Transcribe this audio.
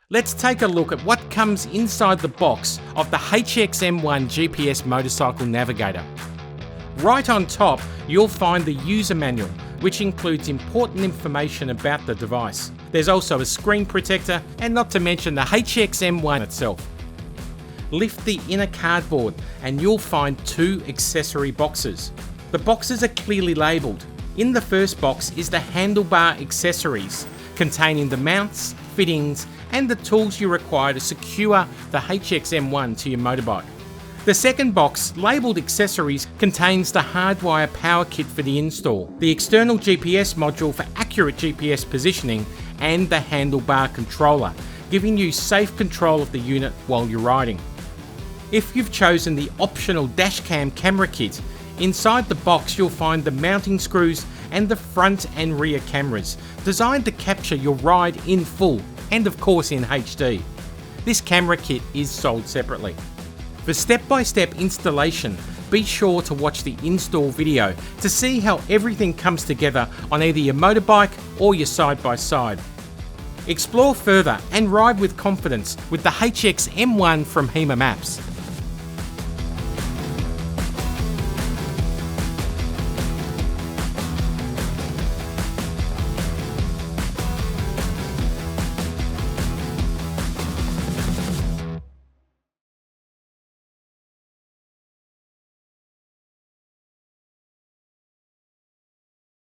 Let's take a look at what comes inside the box of the HX-M1 GPS Motorcycle Navigator. Right on top, you'll find the user manual, which includes important information about the device. There's also a screen protector, and not to mention the HX-M1 itself. Lift the inner cardboard and you'll find two accessory boxes. The boxes are clearly labelled. In the first box is the handlebar accessories, containing the mounts, fittings, and the tools you require to secure the HX-M1 to your motorbike. The second box, labelled accessories, contains the Hardwire power kit for the install, the external GPS module for accurate GPS positioning, and the handlebar controller, giving you safe control of the unit while you're riding. If you've chosen the optional dashcam camera kit, inside the box you'll find the mounting screws and the front and rear cameras, designed to capture your ride in full and of course in HD. This camera kit is sold separately. For step-by-step installation, be sure to watch the install video to see how everything comes together on either your motorbike or your side-by-side. Explore further and ride with confidence with the HX-M1 from Hema Nav.